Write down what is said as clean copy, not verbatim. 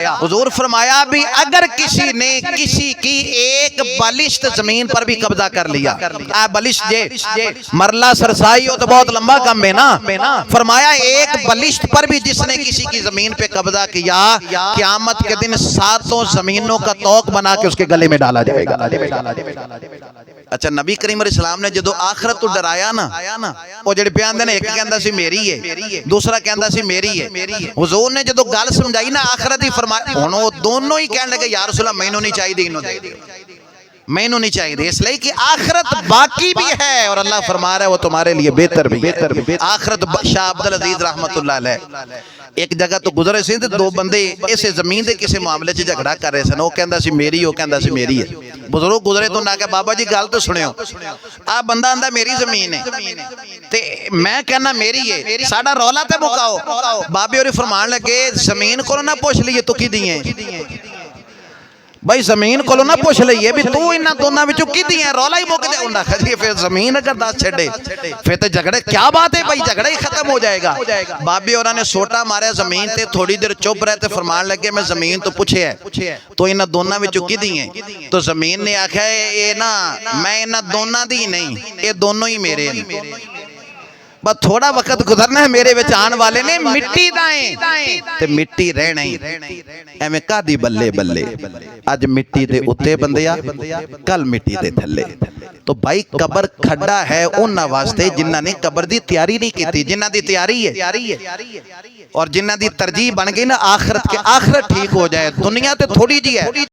हुजूर फरमाया भी अगर किसी ने किसी की एक बलिष्ठ जमीन पर भी कब्जा कर लिया, बलिष्ठ जे मरला सरसाई हो तो बहुत लंबा कम है ना। फरमाया एक बलिष्ठ पर भी जिसने किसी की जमीन पे कब्जा किया, क़यामत के दिन 7 जमीनों का तोक बना के उसके गले में डाला जाएगा। अच्छा, नबी करीम अलैहिस्सलाम ने जो आखिरत तो डराया ना, वो जेड़े पे आंदे ने एक कहंदा सी मेरी है, दूसरा कहंदा सी मेरी है। हुजूर ने जो गल समझाई ना आखिरत ही फरमाया, हुण वो दोनों ही कहन लगे या रसूल अल्लाह मैनू नहीं चाहिए, इन्हों दे दियो, मैनू नहीं चाहिए, इसलिए कि आखिरत बाकी भी है और अल्लाह फरमा रहा है वो तुम्हारे लिए बेहतर भी। आखिरत शाह अब्दुल अजीज रहमतुल्लाह अलैह एक जगह तो गुजरे सी, दो बंदे इस जमीन के किसी मामले च झगड़ा कर रहे सन। वो कहंदा सी मेरी, वो कहंदा सी मेरी है। बुजुर्ग गुजरे तो ना कहा बाबा जी गल तो सुनियो, आ बंदा आंदा मेरी जमीन है ते मैं कहना मेरी है, साडा रौला ते मुकाओ। बाबे होरी फरमान लगे जमीन को ना पुछ लीए तू की दिए भाई, जमीन को ना पुछ लीए भी तू इन्हां दोनों विचों किदी है, रौला ही मुक जाए। उन्हें कहा फिर जमीन अगर दस छड़े फिर तो झगड़े क्या बात है भाई, झगड़ा ही खत्म हो जाएगा। बाबे और ने सोटा मारे जमीन ते, थोड़ी देर चुप रहे तो फरमान लगे मैं जमीन तो पूछे है तो इन्हां दोनों विचों किदी है। तो जमीन ने आख्या ये ना मैं इन्हां दोनों दी नहीं, ये दोनों ही मेरे हैं, बस थोड़ा वक्त गुजरना है, मेरे विच आने वाले ने मिट्टी दाएं ते मिट्टी रहना ही। एवें कादी बल्ले बल्ले, अज मिट्टी दे उत्ते बंदिया कल मिट्टी दे थल्ले। तो भाई कबर खड्डा है उन्हां वास्ते जिन्हां ने कबर दी तैयारी नहीं की, जिन्हां दी तैयारी है और जिन्हां दी तरजीह बन गई ना आखिरत के, आखिरत ठीक हो जाए, दुनिया ते थोड़ी जी है।